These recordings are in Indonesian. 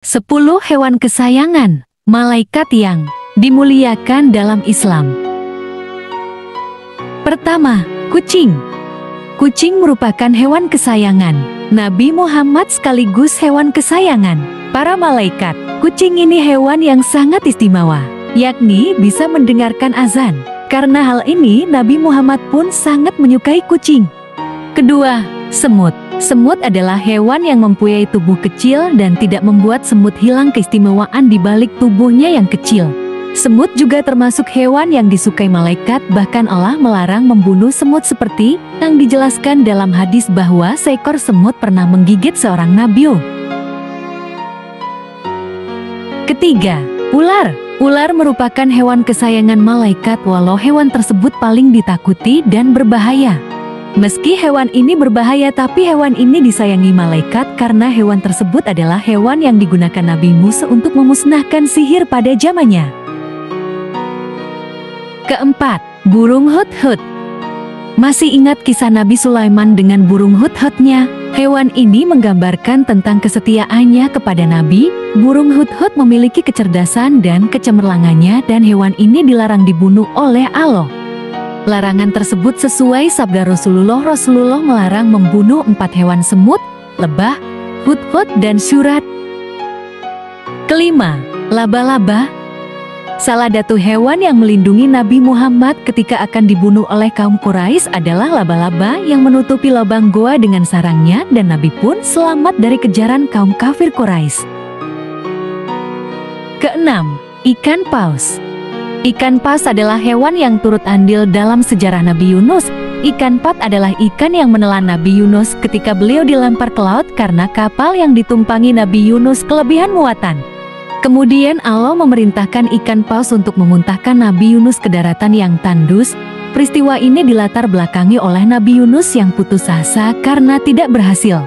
10 hewan kesayangan malaikat yang dimuliakan dalam Islam. Pertama, kucing. Kucing merupakan hewan kesayangan Nabi Muhammad sekaligus hewan kesayangan para malaikat. Kucing ini hewan yang sangat istimewa, yakni bisa mendengarkan azan. Karena hal ini, Nabi Muhammad pun sangat menyukai kucing. Kedua, semut. Semut adalah hewan yang mempunyai tubuh kecil dan tidak membuat semut hilang keistimewaan di balik tubuhnya yang kecil. Semut juga termasuk hewan yang disukai malaikat, bahkan Allah melarang membunuh semut seperti yang dijelaskan dalam hadis bahwa seekor semut pernah menggigit seorang nabi. Ketiga, ular. Ular merupakan hewan kesayangan malaikat walau hewan tersebut paling ditakuti dan berbahaya. Meski hewan ini berbahaya, tapi hewan ini disayangi malaikat karena hewan tersebut adalah hewan yang digunakan Nabi Musa untuk memusnahkan sihir pada zamannya. Keempat, burung hudhud. Masih ingat kisah Nabi Sulaiman dengan burung hudhudnya? Hewan ini menggambarkan tentang kesetiaannya kepada Nabi. Burung hudhud memiliki kecerdasan dan kecemerlangannya, dan hewan ini dilarang dibunuh oleh Allah. Larangan tersebut sesuai sabda Rasulullah. Rasulullah melarang membunuh 4 hewan: semut, lebah, hudhud, dan syurat. Kelima, laba-laba. Salah satu hewan yang melindungi Nabi Muhammad ketika akan dibunuh oleh kaum Quraisy adalah laba-laba yang menutupi lubang goa dengan sarangnya, dan Nabi pun selamat dari kejaran kaum kafir Quraisy. Keenam, ikan paus. Ikan paus adalah hewan yang turut andil dalam sejarah Nabi Yunus. Ikan paus adalah ikan yang menelan Nabi Yunus ketika beliau dilempar ke laut karena kapal yang ditumpangi Nabi Yunus kelebihan muatan. Kemudian Allah memerintahkan ikan paus untuk memuntahkan Nabi Yunus ke daratan yang tandus. Peristiwa ini dilatar belakangi oleh Nabi Yunus yang putus asa karena tidak berhasil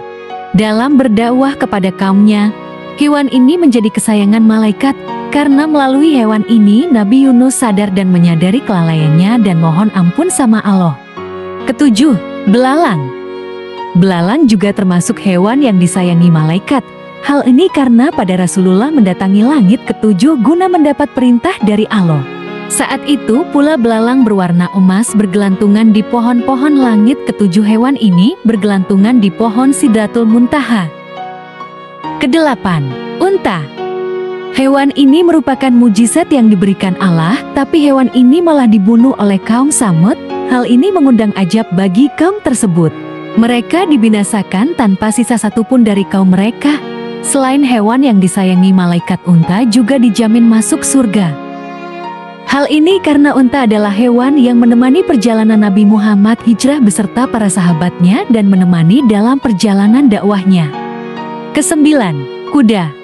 dalam berdakwah kepada kaumnya. Hewan ini menjadi kesayangan malaikat. Karena melalui hewan ini, Nabi Yunus sadar dan menyadari kelalaiannya dan mohon ampun sama Allah. Ketujuh, belalang. Belalang juga termasuk hewan yang disayangi malaikat. Hal ini karena pada Rasulullah mendatangi langit ketujuh guna mendapat perintah dari Allah. Saat itu pula belalang berwarna emas bergelantungan di pohon-pohon langit. Ketujuh hewan ini bergelantungan di pohon Sidratul Muntaha. Kedelapan, unta. Hewan ini merupakan mujizat yang diberikan Allah, tapi hewan ini malah dibunuh oleh kaum Samud. Hal ini mengundang ajab bagi kaum tersebut. Mereka dibinasakan tanpa sisa satupun dari kaum mereka. Selain hewan yang disayangi malaikat, unta juga dijamin masuk surga. Hal ini karena unta adalah hewan yang menemani perjalanan Nabi Muhammad hijrah beserta para sahabatnya dan menemani dalam perjalanan dakwahnya. Kesembilan, kuda.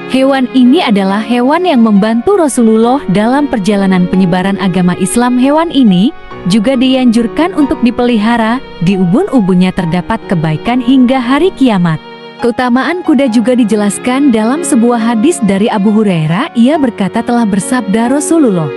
Hewan ini adalah hewan yang membantu Rasulullah dalam perjalanan penyebaran agama Islam. Hewan ini juga dianjurkan untuk dipelihara. Di ubun-ubunnya terdapat kebaikan hingga hari kiamat. Keutamaan kuda juga dijelaskan dalam sebuah hadis dari Abu Hurairah. Ia berkata, telah bersabda Rasulullah,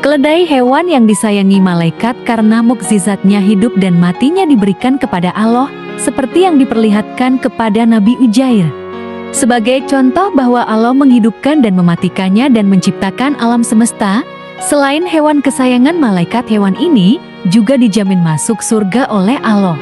keledai hewan yang disayangi malaikat karena mukjizatnya hidup dan matinya diberikan kepada Allah, seperti yang diperlihatkan kepada Nabi Ujair. Sebagai contoh bahwa Allah menghidupkan dan mematikannya dan menciptakan alam semesta. Selain hewan kesayangan malaikat, hewan ini juga dijamin masuk surga oleh Allah.